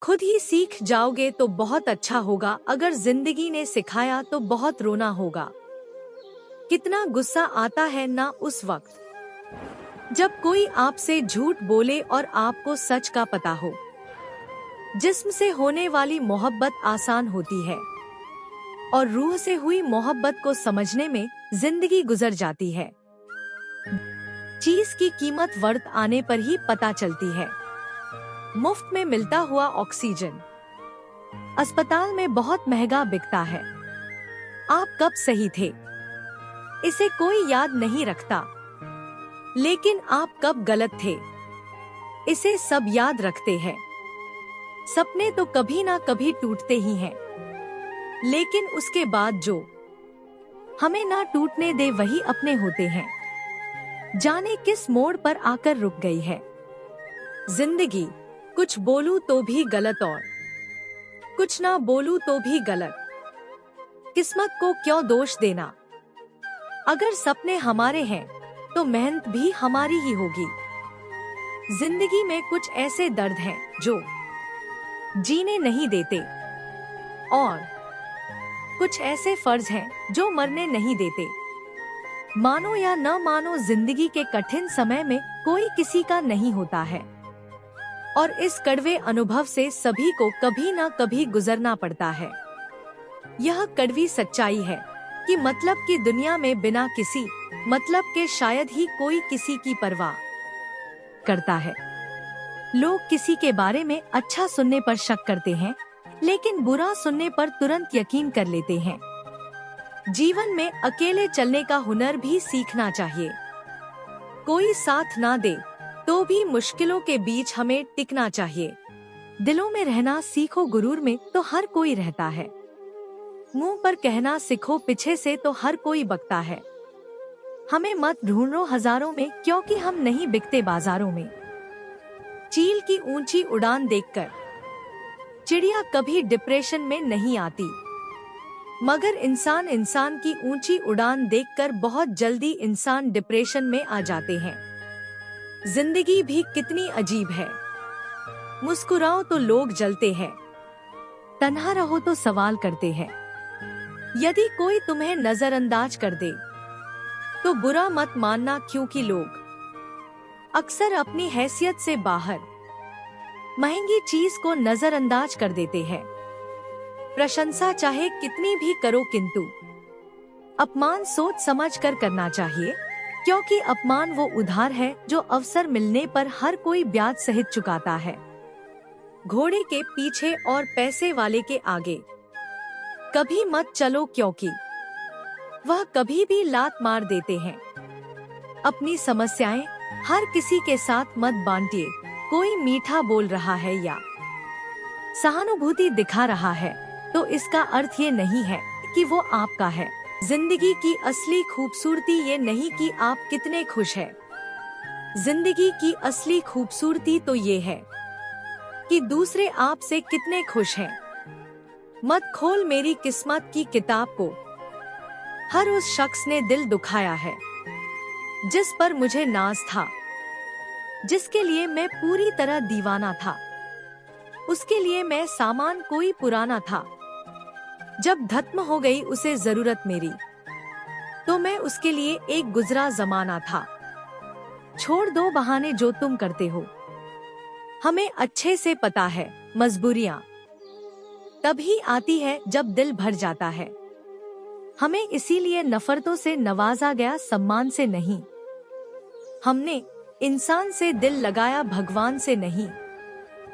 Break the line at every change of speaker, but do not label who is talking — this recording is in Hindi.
खुद ही सीख जाओगे तो बहुत अच्छा होगा, अगर जिंदगी ने सिखाया तो बहुत रोना होगा। कितना गुस्सा आता है ना उस वक्त जब कोई आपसे झूठ बोले और आपको सच का पता हो। जिस्म से होने वाली मोहब्बत आसान होती है और रूह से हुई मोहब्बत को समझने में जिंदगी गुजर जाती है। चीज की कीमत वक्त आने पर ही पता चलती है। मुफ्त में मिलता हुआ ऑक्सीजन अस्पताल में बहुत महंगा बिकता है। आप कब सही थे इसे कोई याद नहीं रखता, लेकिन आप कब गलत थे इसे सब याद रखते हैं। सपने तो कभी ना कभी टूटते ही हैं, लेकिन उसके बाद जो हमें ना टूटने दे वही अपने होते हैं। जाने किस मोड़ पर आकर रुक गई है जिंदगी। कुछ बोलूं तो भी गलत और कुछ ना बोलूं तो भी गलत। किस्मत को क्यों दोष देना, अगर सपने हमारे हैं तो मेहनत भी हमारी ही होगी। जिंदगी में कुछ ऐसे दर्द हैं जो जीने नहीं देते और कुछ ऐसे फर्ज हैं जो मरने नहीं देते। मानो या न मानो, जिंदगी के कठिन समय में कोई किसी का नहीं होता है और इस कड़वे अनुभव से सभी को कभी ना कभी गुजरना पड़ता है। यह कड़वी सच्चाई है कि मतलब की दुनिया में बिना किसी मतलब के शायद ही कोई किसी की परवाह करता है। लोग किसी के बारे में अच्छा सुनने पर शक करते हैं, लेकिन बुरा सुनने पर तुरंत यकीन कर लेते हैं। जीवन में अकेले चलने का हुनर भी सीखना चाहिए। कोई साथ ना दे तो भी मुश्किलों के बीच हमें टिकना चाहिए। दिलों में रहना सीखो, गुरूर में तो हर कोई रहता है। मुंह पर कहना सीखो, पीछे से तो हर कोई बकता है। हमें मत ढूंढो हजारों में, क्योंकि हम नहीं बिकते बाजारों में। चील की ऊंची उड़ान देखकर चिड़िया कभी डिप्रेशन में नहीं आती, मगर इंसान की ऊंची उड़ान देखकर बहुत जल्दी इंसान डिप्रेशन में आ जाते हैं। जिंदगी भी कितनी अजीब है। मुस्कुराओ तो लोग जलते हैं, तन्हा रहो तो सवाल करते हैं। यदि कोई तुम्हें नजरअंदाज कर दे तो बुरा मत मानना, क्योंकि लोग अक्सर अपनी हैसियत से बाहर महंगी चीज को नजरअंदाज कर देते हैं। प्रशंसा चाहे कितनी भी करो, किंतु अपमान सोच समझ कर करना चाहिए, क्योंकि अपमान वो उधार है जो अवसर मिलने पर हर कोई ब्याज सहित चुकाता है। घोड़े के पीछे और पैसे वाले के आगे कभी मत चलो, क्योंकि वह कभी भी लात मार देते हैं। अपनी समस्याएं हर किसी के साथ मत बांटिए। कोई मीठा बोल रहा है या सहानुभूति दिखा रहा है तो इसका अर्थ ये नहीं है कि वो आपका है। जिंदगी की असली खूबसूरती ये नहीं कि आप कितने खुश हैं। जिंदगी की असली खूबसूरती तो ये है कि दूसरे आपसे कितने खुश हैं। मत खोल मेरी किस्मत की किताब को, हर उस शख्स ने दिल दुखाया है जिस पर मुझे नाज था, जिसके लिए मैं पूरी तरह दीवाना था। उसके लिए मैं सामान कोई पुराना था। जब खत्म हो गई उसे जरूरत मेरी, तो मैं उसके लिए एक गुजरा जमाना था। छोड़ दो बहाने जो तुम करते हो, हमें अच्छे से पता है मजबूरियां तभी आती है जब दिल भर जाता है। हमें इसीलिए नफरतों से नवाजा गया, सम्मान से नहीं। हमने इंसान से दिल लगाया, भगवान से नहीं।